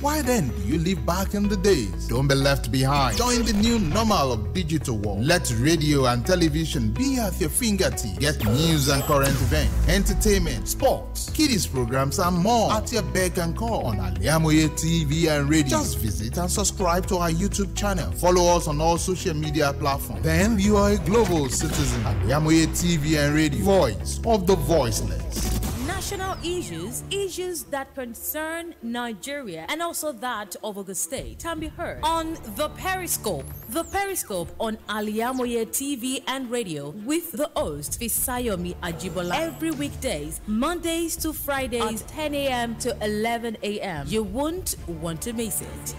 Why then do you live back in the days? Don't be left behind. Join the new normal of digital world. Let radio and television be at your fingertips. Get news and current events, entertainment, sports, kiddies programs, and more at your beck and call on Al-IyamoyeTv and radio. Just visit and subscribe to our YouTube channel. Follow us on all social media platforms. Then you are a global citizen. Al-IyamoyeTv and radio. Voice of the voiceless. National issues that concern Nigeria and also that of Ogun State can be heard on the Periscope. The Periscope on Al-IyamoyeTv and radio with the host Fisayomi Ajibola every weekdays, Mondays to Fridays, 10 a.m. to 11 a.m. You won't want to miss it.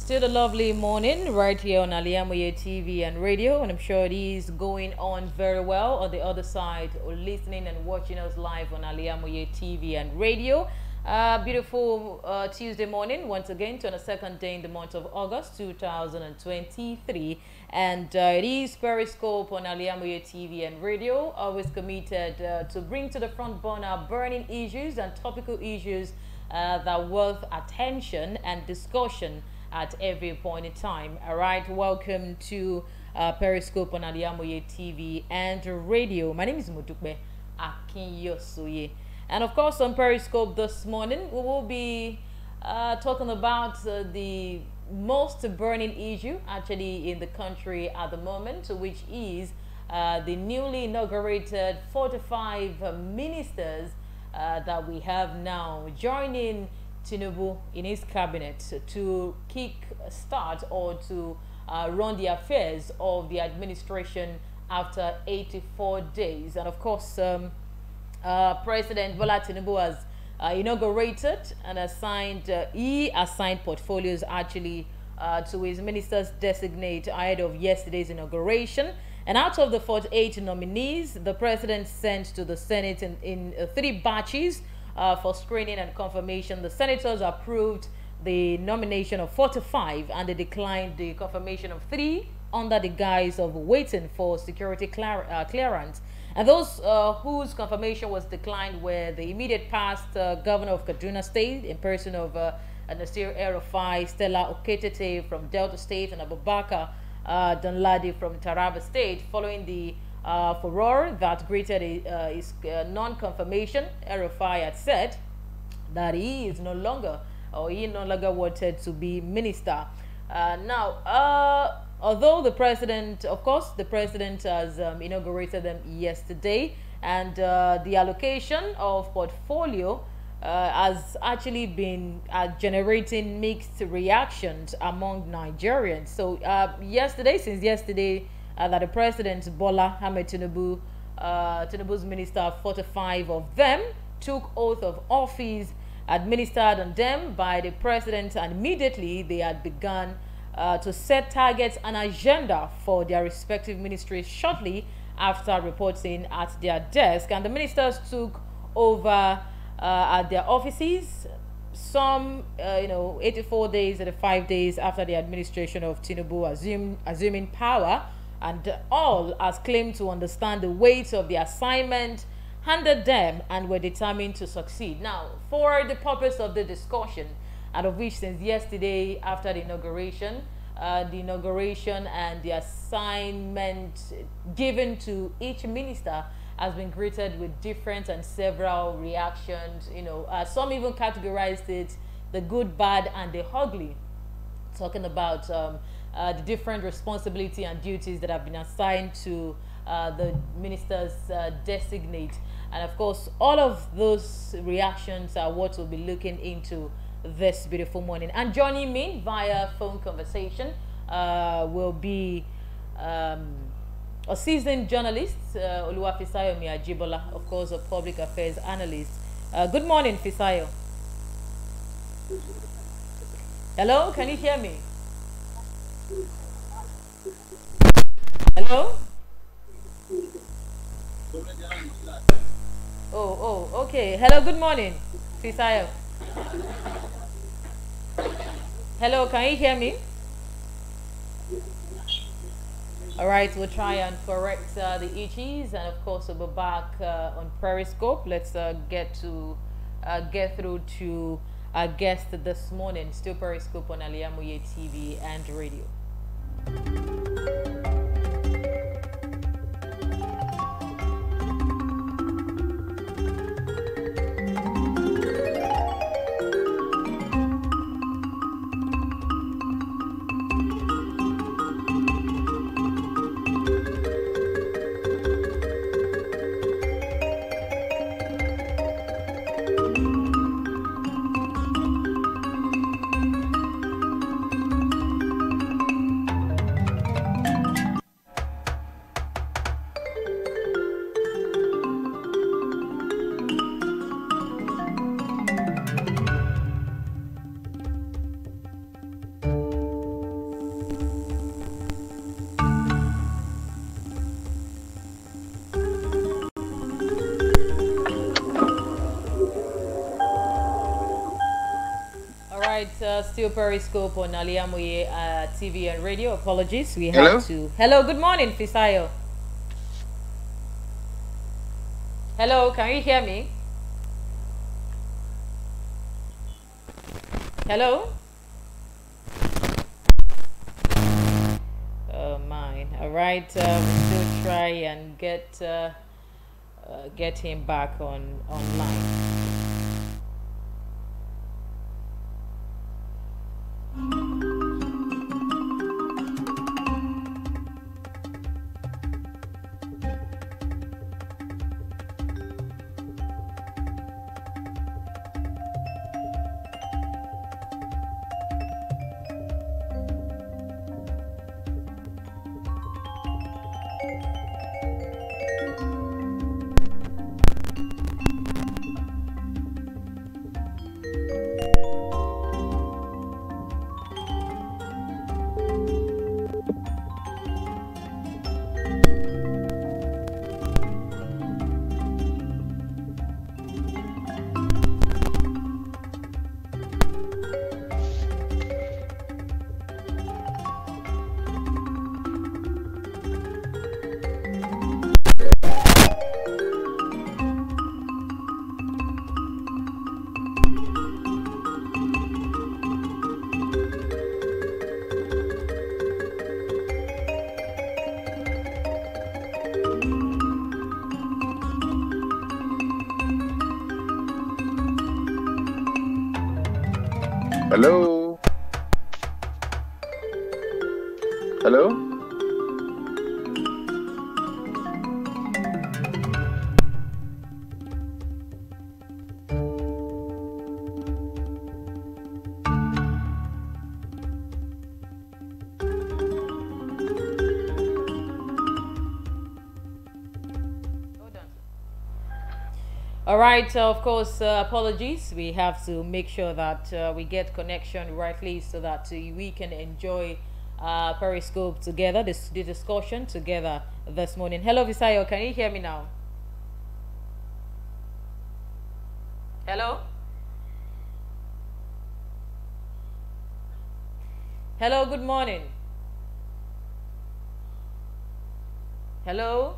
Still a lovely morning right here on Al-IyamoyeTv and radio, and I'm sure it is going on very well on the other side, or listening and watching us live on Al-IyamoyeTv and radio. Beautiful Tuesday morning once again, to the second day in the month of August 2023, and it is Periscope on Al-IyamoyeTv and radio, always committed to bring to the front burner burning issues and topical issues that are worth attention and discussion at every point in time. All right, welcome to Periscope on Al-IyamoyeTv and radio. My name is MODUPE AKINYOSOYE, and of course on Periscope this morning we will be talking about the most burning issue actually in the country at the moment, which is the newly inaugurated 45 ministers that we have now joining Tinubu in his cabinet to kick start or to run the affairs of the administration after 84 days. And of course, President Bola Tinubu has inaugurated and he assigned portfolios actually to his ministers-designate ahead of yesterday's inauguration. And out of the 48 nominees, the president sent to the Senate in 3 batches for screening and confirmation. The senators approved the nomination of 45 and they declined the confirmation of 3 under the guise of waiting for security clearance. And those whose confirmation was declined were the immediate past governor of Kaduna State in person of Nasir El-Rufai, Stella Oketete from Delta State, and Abubakar Danladi from Taraba State, following the furor that greeted his non-confirmation. El-Rufai had said that he no longer wanted to be minister. Although the president, of course, the president has inaugurated them yesterday, and the allocation of portfolio has actually been generating mixed reactions among Nigerians. So since yesterday, that the president Bola Ahmed Tinubu, Tinubu's minister, 45 of them took oath of office administered on them by the president, and immediately they had begun to set targets and agenda for their respective ministries shortly after reporting at their desk. And the ministers took over at their offices, some 84 days, 85 days after the administration of Tinubu assuming power, and all as claimed to understand the weight of the assignment handed them and were determined to succeed. Now, for the purpose of the discussion, out of which since yesterday after the inauguration and the assignment given to each minister has been greeted with different and several reactions. Some even categorized it the good, bad, and the ugly, talking about the different responsibility and duties that have been assigned to the ministers designate. And of course, all of those reactions are what we'll be looking into this beautiful morning. And joining me via phone conversation will be a seasoned journalist, Oluwafisayo Miajibola, of course, a public affairs analyst. Good morning, Fisayo. Hello, can you hear me? Hello? Oh, okay. Hello, good morning, Fisayo. Hello, can you hear me? All right, we'll try and correct the issues, and of course we'll be back on Periscope. Let's get through to our guest this morning. Still Periscope on Al-IyamoyeTv and radio. Still Periscope on Al-IyamoyeTv and radio. Apologies, we have to. Hello, good morning, Fisayo. Hello, can you hear me? Hello? Oh, mine. All right, we'll still try and get him back online. Hello? Hello? All right, of course, apologies. We have to make sure that we get connection rightly so that we can enjoy Periscope together, the discussion together this morning. Hello, Visayo, can you hear me now? Hello? Hello, good morning. Hello?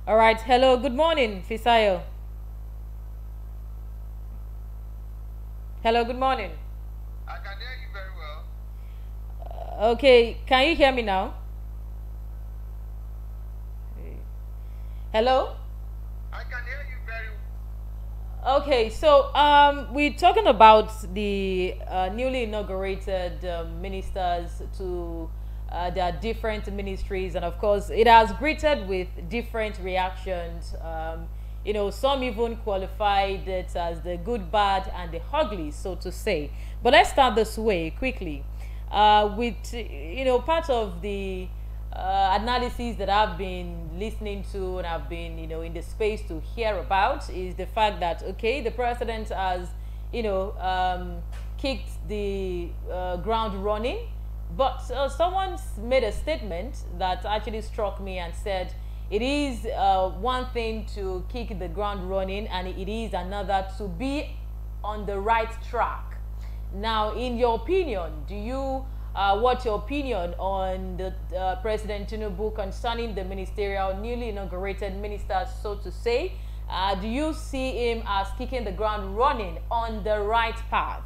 All right. Hello. Good morning, Fisayo. Hello. Good morning. I can hear you very well. Okay. Can you hear me now? Hello. I can hear you very well. Okay. So we're talking about the newly inaugurated ministers to their different ministries, and of course it has greeted with different reactions. You know, some even qualified it as the good, bad, and the ugly, so to say. But let's start this way quickly with, you know, part of the analysis that I've been listening to and I've been, you know, in the space to hear about is the fact that, okay, the president has, you know, kicked the ground running. But someone made a statement that actually struck me and said, it is one thing to kick the ground running and it is another to be on the right track. Now, in your opinion, do you, what's your opinion on the President Tinubu concerning the ministerial, newly inaugurated ministers, so to say? Do you see him as kicking the ground running on the right path?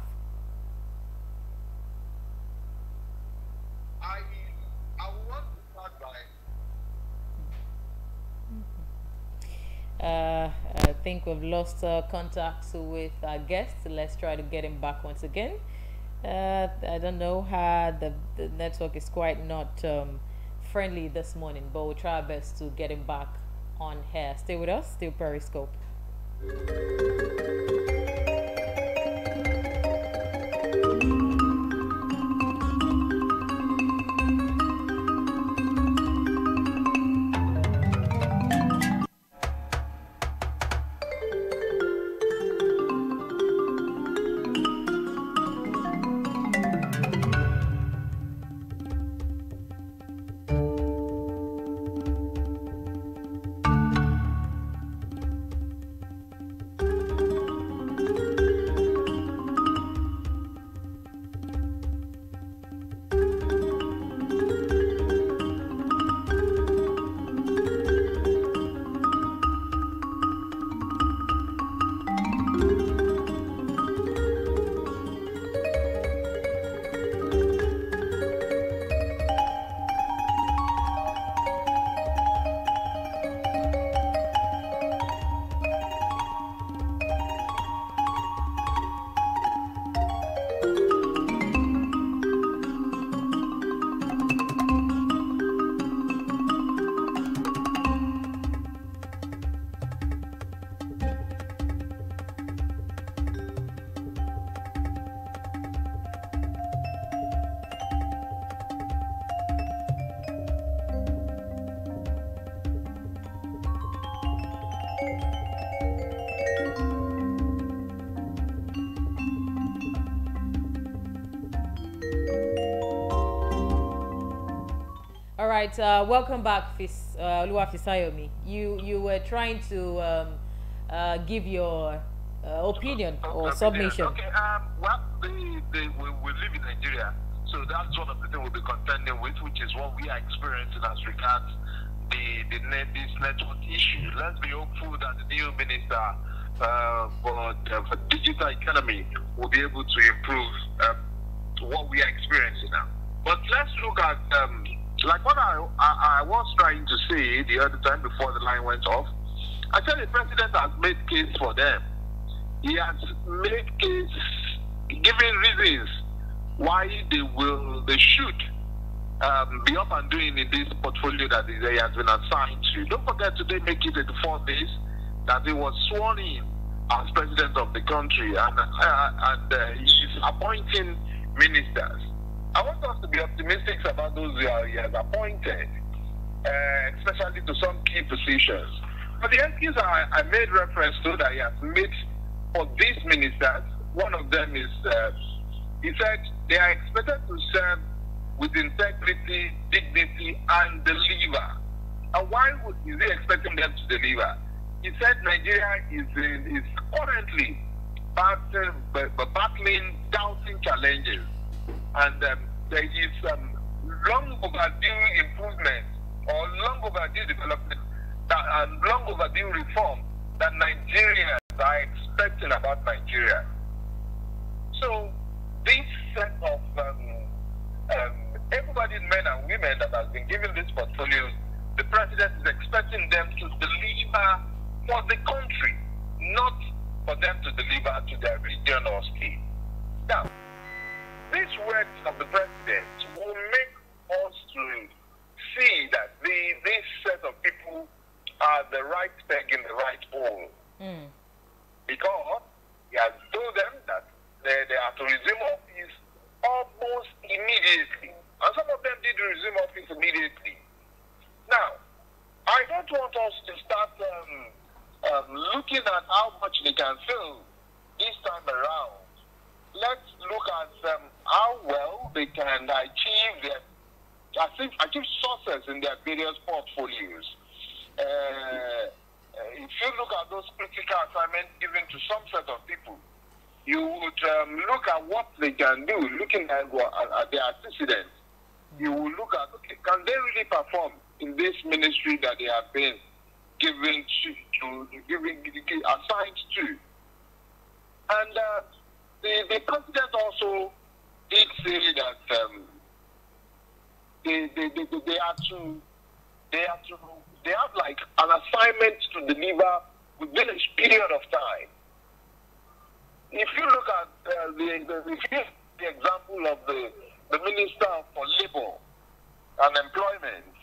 I want to start by. I think we've lost contact with our guest. Let's try to get him back once again. I don't know how the network is quite not friendly this morning, but we'll try our best to get him back on here. Stay with us, still Periscope. All right, welcome back, Oluwafisayomi. You were trying to give your opinion or submission. Okay, well, we live in Nigeria, so that's one of the things we'll be contending with, which is what we are experiencing as regards this network issue. Let's be hopeful that the new minister for the digital economy will be able to improve what we are experiencing now. But let's look at like what I was trying to say the other time before the line went off. I said the president has made case for them. He has made case, giving reasons why they should be up and doing in this portfolio that he has been assigned to. Don't forget today make it 84 days that he was sworn in as president of the country, and he is appointing ministers. I want us to be optimistic about those he has appointed, especially to some key positions. But the excuse I made reference to that he has made for these ministers, one of them is, he said they are expected to serve with integrity, dignity, and deliver. And why is he expecting them to deliver? He said Nigeria is currently battling doubting challenges. And there is long overdue improvement or long overdue development and long overdue reform that Nigerians are expecting about Nigeria. So this set of able-bodied men and women that has been given this portfolio, the president is expecting them to deliver for the country, not for them to deliver to their region or state. Now, these words of the president will make us to see that this set of people are the right peg in the right hole. Because he has told them that they are to resume office almost immediately. And some of them did resume office immediately. Now, I don't want us to start looking at how much they can fill this time around. Let's look at how well they can achieve success in their various portfolios. If you look at those critical assignments given to some set of people, you would look at what they can do, looking at their antecedents. You will look at, okay, can they really perform in this ministry that they have been given assigned to? And the president also did say that they have like an assignment to deliver within a period of time. If you look at the example of the Minister for Labor and Employment,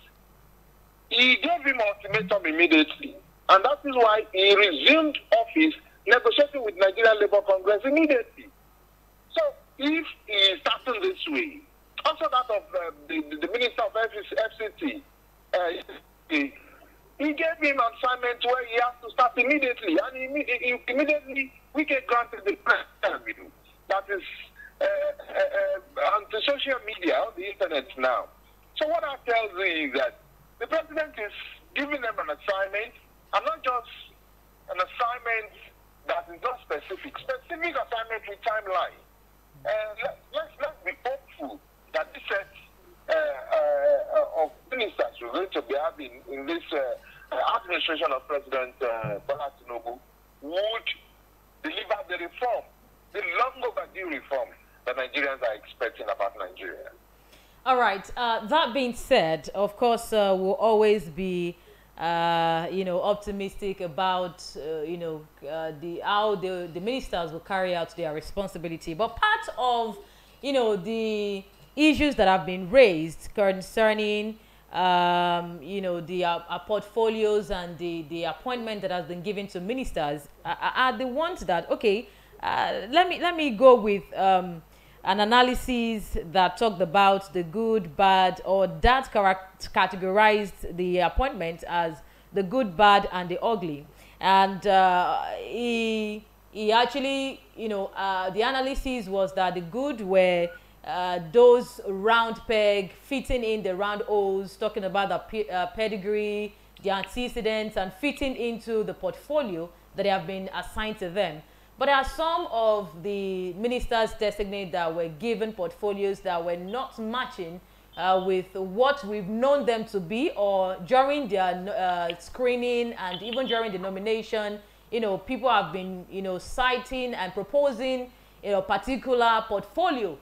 he gave him ultimatum immediately, and that is why he resumed office negotiating with Nigerian Labour Congress immediately. So if he is starting this way, also that of the Minister of FCT, he gave him an assignment where he has to start immediately, and immediately we get granted the president. That is on the social media, on the internet now. So what that tells me is that the president is giving them an assignment, and not just an assignment that is not specific assignment with timeline. Let's be hopeful that this set of ministers we're going to be having in this administration of President Bola Tinubu would deliver the reform, the long overdue reform that Nigerians are expecting about Nigeria. All right. That being said, of course, we'll always be, optimistic about, how the ministers will carry out their responsibility. But part of, the issues that have been raised concerning, the portfolios and the appointment that has been given to ministers are the ones that, okay, let me go with an analysis that talked about the good, bad, or that categorized the appointment as the good, bad, and the ugly. and he actually, you know, the analysis was that the good were those round peg fitting in the round holes, talking about the pedigree, the antecedents, and fitting into the portfolio that have been assigned to them. But there are some of the ministers designate that were given portfolios that were not matching with what we've known them to be, or during their screening and even during the nomination. You know, people have been, you know, citing and proposing, you know, particular portfolio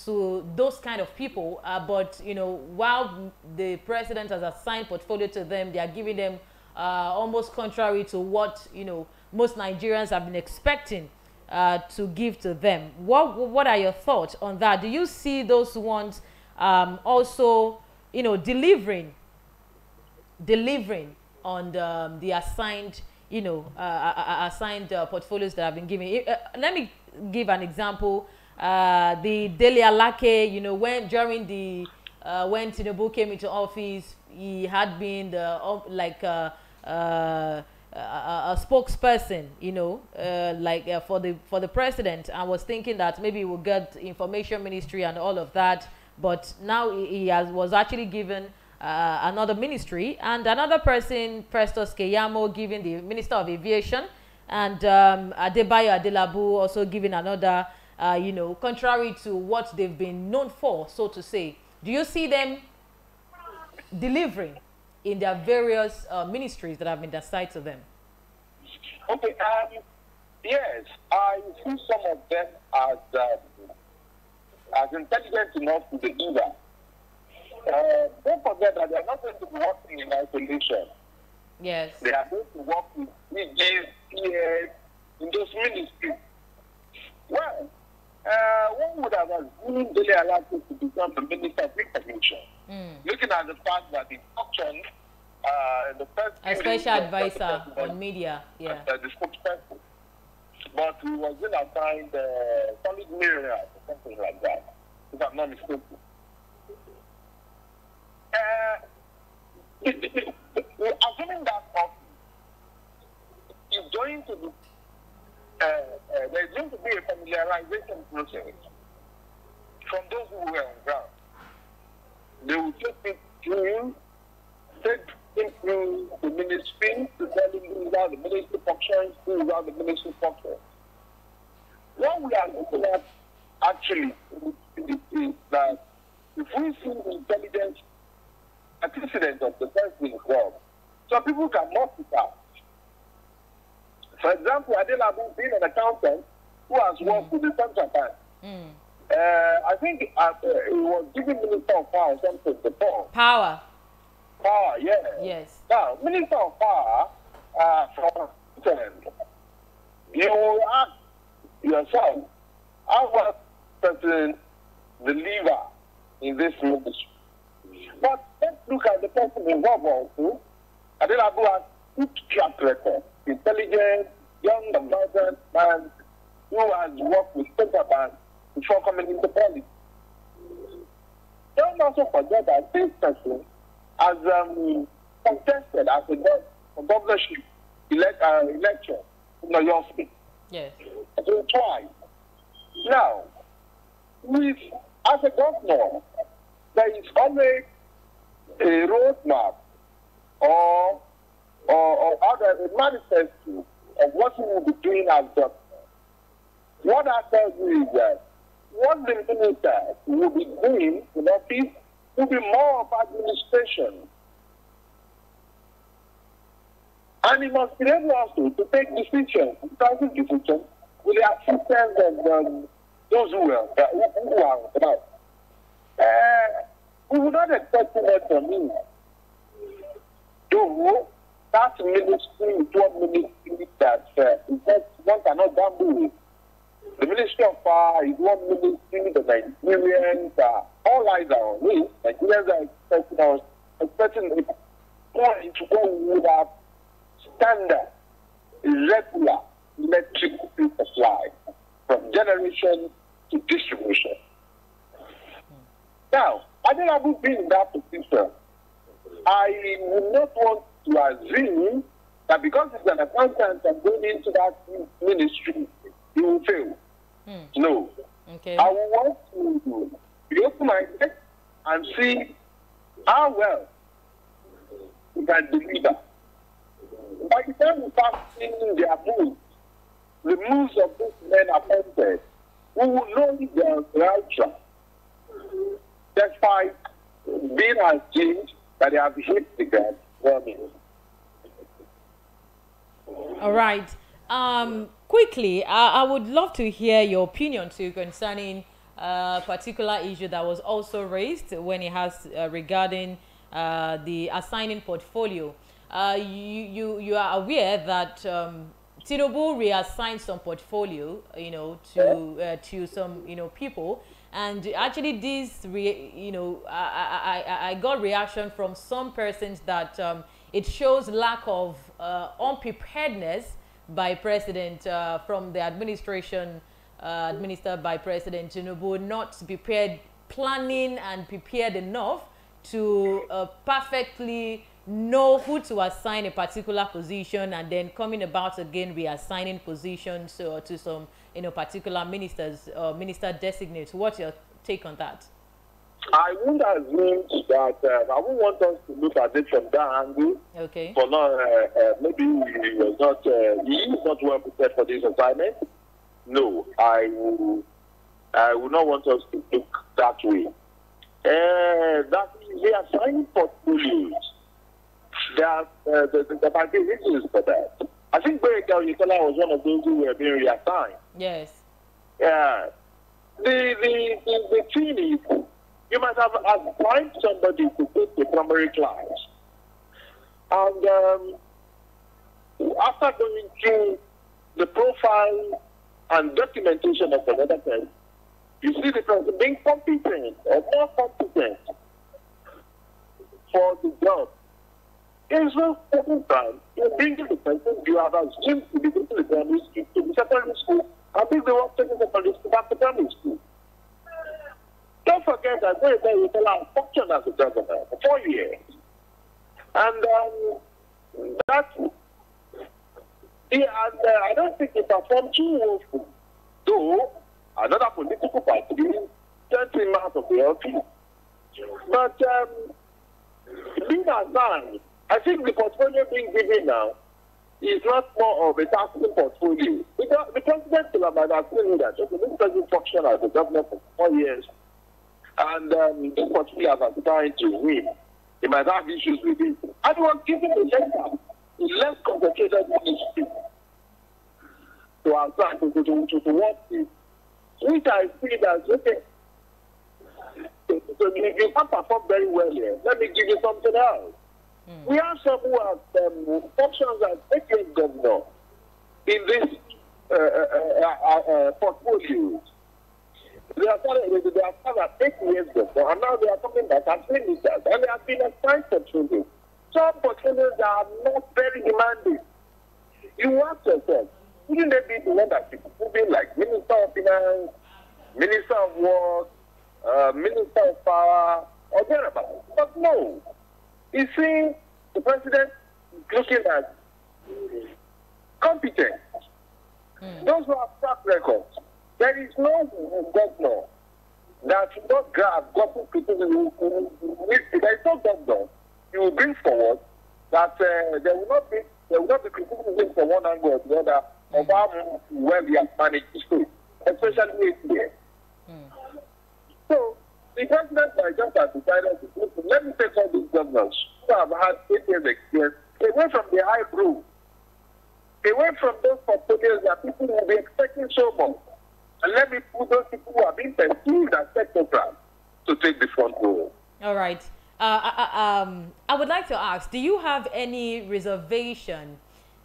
to those kind of people. But, you know, while the president has assigned portfolio to them, they are giving them almost contrary to what, you know, most Nigerians have been expecting to give to them. What are your thoughts on that? Do you see those ones also, you know, delivering on the assigned, you know, assigned portfolios that have been given? Let me give an example. The Dele Alake, you know, when during the when Tinubu came into office, he had been the a spokesperson, you know, for the president. I was thinking that maybe we'll get information ministry and all of that, but now he was actually given another ministry, and another person, Festus Keyamo, given the Minister of Aviation, and Adebayo Adelabu also given another, you know, contrary to what they've been known for, so to say. Do you see them delivering in their various ministries that have been assigned to them? Okay, yes, I see some of them as intelligent enough to deliver. Don't forget that they are not going to be working in isolation. Yes. They are going to work with DJs, PAs, in those ministries. Well, one would have assumed Dele Alake to become the Minister of Information, looking at the fact that the function, the first a special advisor on media, yeah, the spokesperson, but he was then assigned solid mirror or something like that, if I'm not mistaken. Assuming that office is going to be, there's going to be a familiarization process from those who were on ground. They will take it through, through the ministry to tell them how the ministry functions, how the ministry functions. What we are looking at actually is that if we see the intelligence antecedent of the person involved, so people can multitask. For example, Adelabu being an accountant who has worked with the central bank. I think he was given Minister of Power or something before. Power, yeah. yes. Now, Minister of Power, you ask yourself, how was President deliver in this ministry? But let's look at the person involved also. Adelabu has good track record, intelligent, young and vibrant man who has worked with central bank before coming into politics. Don't also forget that this person has contested as a governorship election in your state. Yes. So twice. Now, as a governor, there is always a roadmap or other a manifesto of what he will be doing as governor. What that tells you is that what the minister will be doing in office will be more of administration. And he must be able also to take decisions, decisive decisions, with the assistance of those who are about. We would not expect too much from him. Though that ministry is one ministry that one cannot gamble with. The Ministry of Power is one ministry, the Nigerians all eyes are on it. Nigerians are expecting a point where we would have standard, regular electricity supply from generation to distribution. Now, Adelabu being in that position, I would not want to assume that because he's an accountant and going into that ministry, he will fail. No. Okay. I will want to be open-minded and see how well we can deliver. By the time we start seeing their moves, the moves of these men appointed, we will know they are right track. Despite being accused that they have hit the ground running. All right. Quickly, I would love to hear your opinion too concerning a particular issue that was also raised when it has regarding the assigning portfolio. You are aware that Tinubu reassigned some portfolio, you know, to some, you know, people, and actually this, I got reaction from some persons that it shows lack of unpreparedness by President from the administration administered by President Tinubu, not prepared, planning and prepared enough to perfectly know who to assign a particular position, and then coming about again reassigning positions to some, you know, particular ministers or minister-designates. What's your take on that? I wouldn't assume that I wouldn't want us to look at it from that angle. Okay. For not, maybe he was not, he is not well prepared for this assignment. No, I would not want us to look that way. That we are assigning portfolios. The might be reasons for that. I think AKINYOSOYE was one of those who were being reassigned. Yes. Yeah. The thing is, you might have assigned somebody to take the primary class. And after going through the profile and documentation of another person, you see the person being competent or more competent for the job. It's not certain time you bring the person you have assumed to be going to the primary school, to the secondary school, and think they want to take the secondary school back to primary school. Don't forget that AKINYOSOYE functioned as a governor for 4 years. And I don't think it performed too woeful. Though another political party sent him out of the office. But being assigned, I think the portfolio being given now is not more of a tasking portfolio. Because the president will have seen that this person functioned as a governor for 4 years. And this portfolio has assigned to him. He might have issues with it. And he was given a less concentrated ministry to assign to work with, which I feel that, okay, so you can't perform very well here. Let me give you something else. We have some who have functions as AKINYOSOYE governor in this portfolios. They are started 8 years ago, and now they are coming back as ministers, and they have been assigned portfolios. Some portfolios are not very demanding. You ask yourself, wouldn't they be the one that people be like Minister of Finance, Minister of Work, Minister of Power, or thereabouts? But no. You see, the president is looking at competence. Those who have track records. There is no governor that will not grab government people. There is no governor you will bring forward that there will not be criticism from one angle or the other of how well we have managed the state, especially here. So the president might just have decided to listen, let me take all these governors who have had 8 years experience away from the high brow, away from those portfolios that people will be expecting so much. And let me put those people who are being perceived as technocrats to take the front role. All right. I would like to ask, do you have any reservation,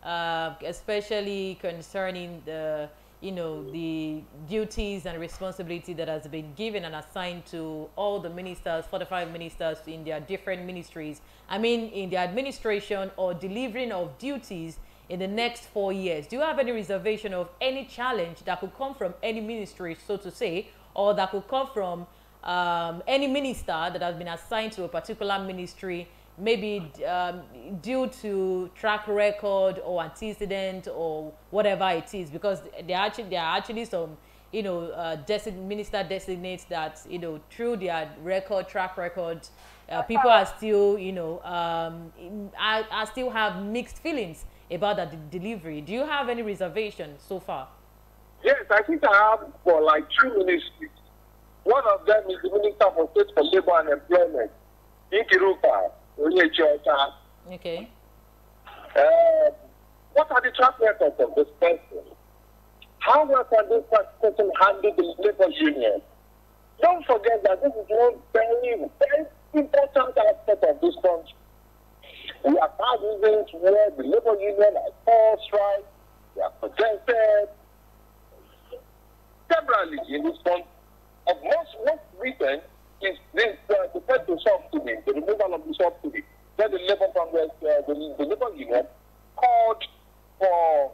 especially concerning the, the duties and responsibility that has been given and assigned to all the ministers, 45 ministers in their different ministries? I mean, in the administration or delivering of duties in the next 4 years. Do you have any reservation of any challenge that could come from any ministry, so to say, or that could come from any minister that has been assigned to a particular ministry maybe due to track record or antecedent or whatever it is, because there are actually some, you know, minister designates that, you know, through their track record, people are still, you know, are still have mixed feelings about the delivery. Do you have any reservations so far? Yes, I think I have for like 2 ministries. One of them is the Minister for State for Labor and Employment, Inkiruka. Okay. What are the track records of this person? How well can this person handle the labor union? Don't forget that this is one very, very important aspect of this country. We have had reasons where the labor union has caused strike, they have protested. Severally in this country, of most recent is this the federal subsidy, the removal of the subsidy. Where the Labour Congress, the Labour Union called for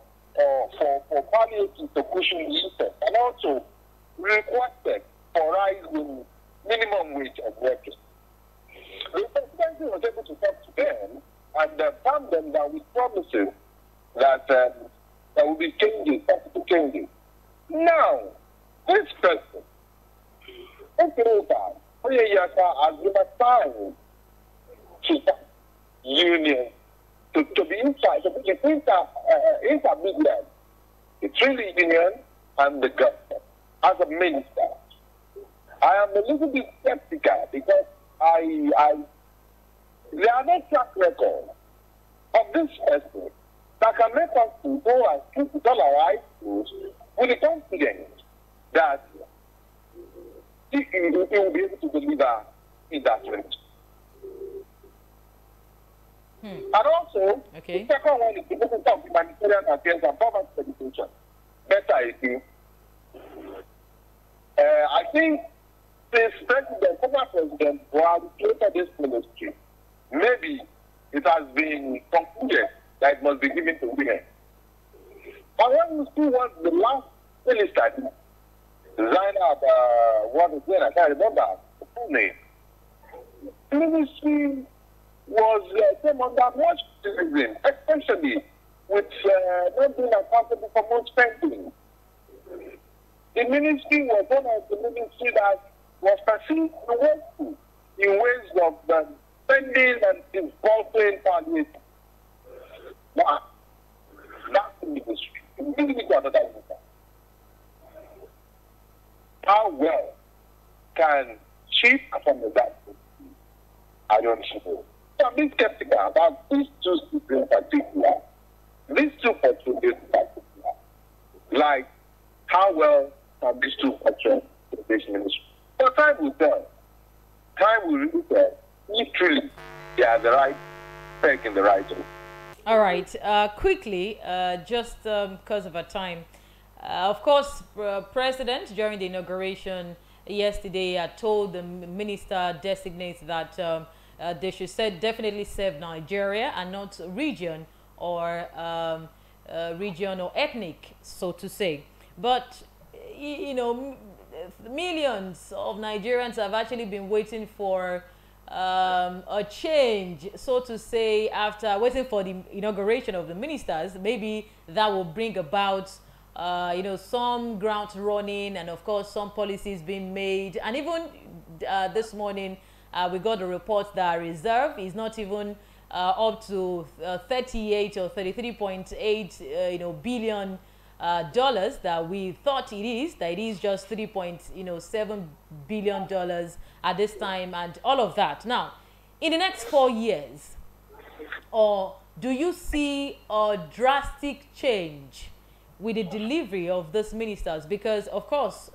palliative to cushion the effect, and also requested for rising minimum wage of workers. The presidency was able to talk to them and found them that with promises that there will be changes, possible changes. Now, this person, has been assigned to that union to be inside, to be intermediate between the union and the government. As a minister, I am a little bit skeptical because there are no track record of this person that can make us to go and keep with all our eyes closed with the confidence that he will be able to deliver in that range. And also, the second one is the Minister of Humanitarian Affairs and Poverty Education. Better idea. I think since former President Buhari created this ministry, maybe it has been concluded that it must be given to women. And when you see what the last minister, Zainab, what is it? I can't remember the full name. The ministry came under much criticism, especially with not being accountable for much spending. The ministry was one of the ministries that was perceived to wasteful in ways of spending and disbursing palliative. Now, that's the ministry. We need to another minister. How well can she perform that? I don't know. So I'm being skeptical about these two people in particular, these two portfolios in particular. Like, how well can these two portray this ministry? But time will tell. Time will really tell if truly they are the right peg in the right way. All right. Quickly, just because of our time. Of course, President, during the inauguration yesterday, told the minister-designates that they should definitely serve Nigeria and not region or ethnic, so to say. But, you know, millions of Nigerians have actually been waiting for a change, so to say, after waiting for the inauguration of the ministers. Maybe that will bring about you know, some ground running and of course some policies being made. And even this morning we got a report that reserve is not even up to 38 or 33.8 you know, billion dollars that we thought it is. That it is just $3.7 billion at this time, and all of that. Now, in the next 4 years, or do you see a drastic change with the delivery of these ministers? Because of course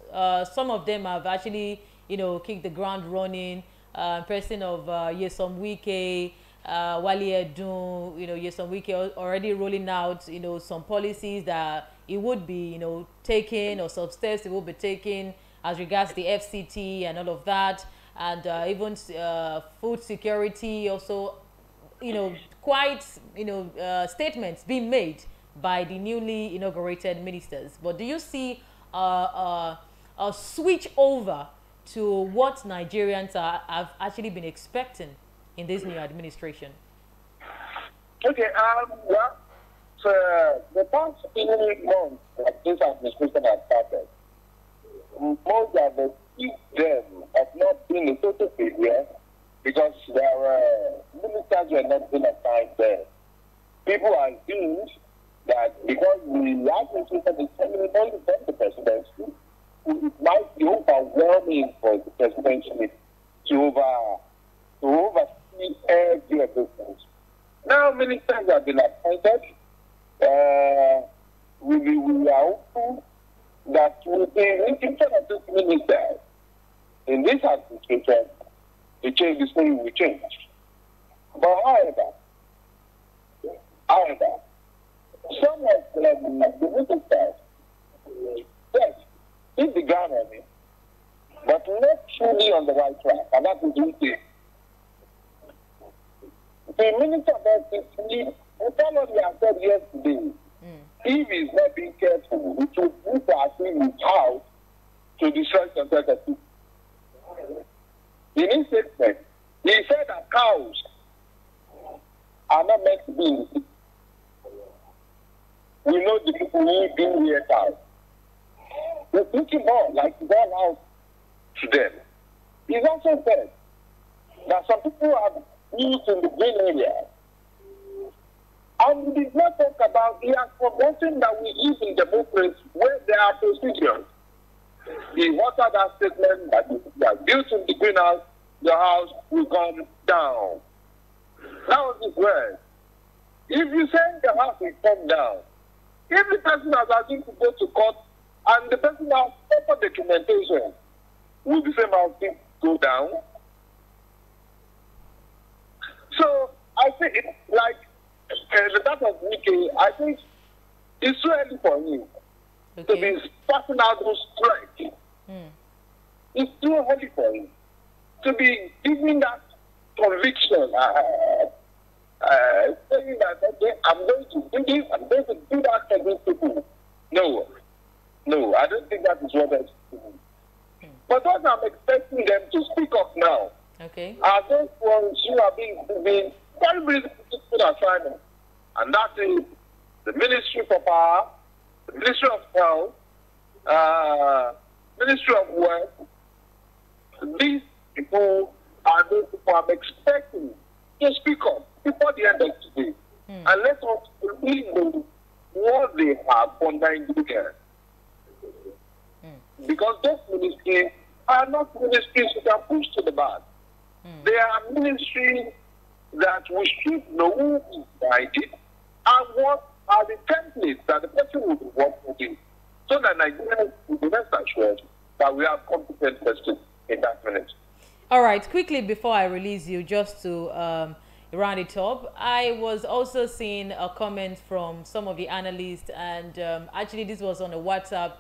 some of them have actually, you know, kicked the ground running. President of Nyesom Wike, Wale Edun, you know, Nyesom Wike already rolling out, you know, some policies that it would be, you know, taken, or some steps it will be taken as regards the FCT and all of that, and even food security also, you know, quite, you know, statements being made by the newly inaugurated ministers. But do you see a switch over to what Nigerians have actually been expecting? in this new administration? Okay, well, so the past few months that this administration has started, most of the them have not been a total failure because their ministers were not being assigned there. People are assumed that because the administration is coming only from the presidency, it might be overwhelming for the presidency to oversee every of those things. Now ministers have been appointed. We are hopeful that with the intention of this minister in this administration, the story will change. But however, some of the ministers, yes, hit the ground on it, but not truly on the right track, and that is easy. The Minister of Health, whatever what we have said yesterday, if he is not being careful, it will put our thing in house to destroy some sort of people. In his statement, he said that cows are not meant to be in the city. We know the people who do hear cows. We're thinking more like it's all out to them. He's also said that some people have used in the green area. And we did not talk about, he has forgotten that we live in democracy where there are procedures. He uttered that statement that if you are built in the greenhouse, the house will come down. That was his word. If you say the house will come down, if the person has agreed to go to court and the person has proper documentation, will the same house go down? So I think it's like that of Nikkei, I think it's too early for him to be passing out those strikes. It's too early for him to be giving that conviction, saying that, okay, I'm going to do this, I'm going to do that for these people. No, I don't think that is what I'm doing. But what I'm expecting them to speak up now are those ones who are being very, very good assignment. And that is the Ministry for Power, the Ministry of Health, Ministry of Work. These people are those people I'm expecting to speak up before the end of today. And let us really know what they have for Nigeria. Because those ministries are not ministries that are pushed to the back. They are ministries that we should know who is behind it and what are the templates that the person will be working with, so that Nigerians will be rest assured that we have competent persons in that ministry. All right, quickly before I release you, just to round it up, I was also seeing a comment from some of the analysts, and actually this was on a WhatsApp,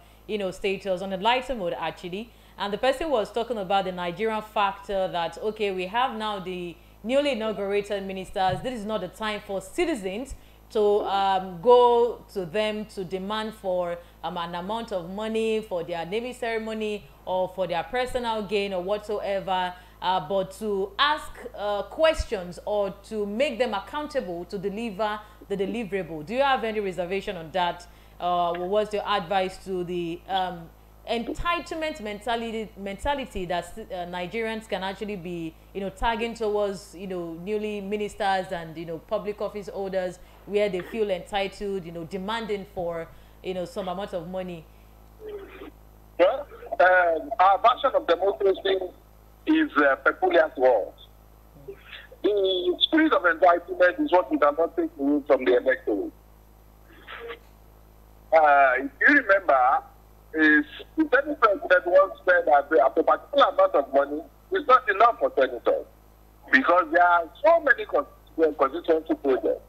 status on a lighter mode actually, and the person was talking about the Nigerian factor that, okay, we have now the newly inaugurated ministers. This is not the time for citizens to go to them to demand for an amount of money for their naming ceremony or for their personal gain or whatsoever, but to ask questions or to make them accountable to deliver the deliverable. Do you have any reservation on that? What's your advice to the entitlement mentality that Nigerians can actually be, tagging towards, newly ministers and, public office holders, where they feel entitled, demanding for, some amount of money? Well, our version of democracy is peculiar to us. The spirit of entitlement is what we cannot take away from the electorate. If you remember, is the Senate president once said that a particular amount of money is not enough for senators because there are so many constituency projects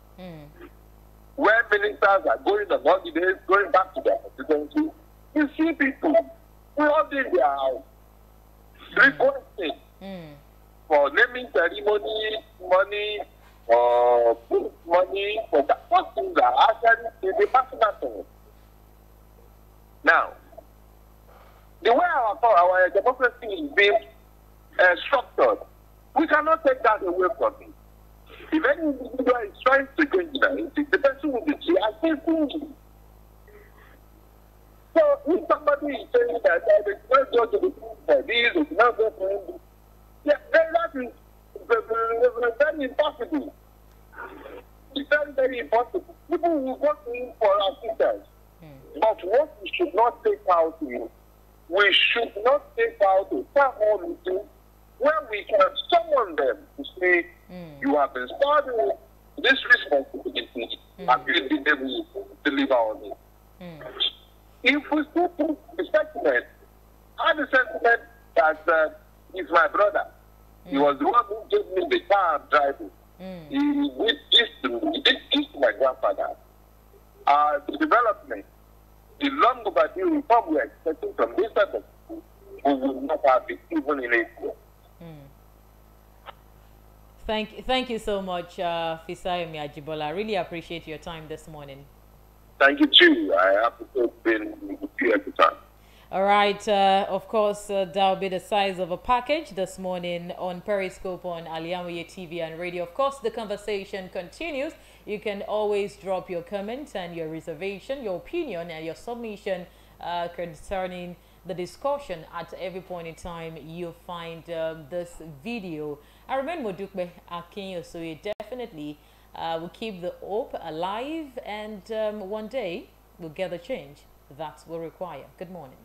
where ministers are going on holidays, going back to their constituency. You see people flooding their house, requesting for naming ceremony money or money for that. What things are actually the personal. Now, the way our democracy is being structured We cannot take that away from him. If any individual is trying to change that, the person will be against him. So if somebody is saying that it's not going to be for this, it's not going to be, yeah, then that is very impossible. It's very, very impossible. People will go in for assistance. But what we should not take out is, we should not take out a town hall meeting where we can summon them to say, you have been starting this responsibility and you will be able to deliver on it. If we still put the sentiment, I had the sentiment that he's my brother. He was the one who gave me the car I'm driving. He did this to my grandfather. The development, the long overdue reform we're expecting from this person, we will not have it even in April. Thank you so much, Fisayomi Ajibola. I really appreciate your time this morning. Thank you too. I have to been with you every time. All right. Of course, that'll be the size of a package this morning on Periscope on Al-IyamoyeTv and radio. Of course, the conversation continues. You can always drop your comments and your reservation, your opinion, and your submission concerning the discussion at every point in time you find this video. I remember MODUPE AKINYOSOYE definitely will keep the hope alive, and one day we'll get the change that we require. Good morning.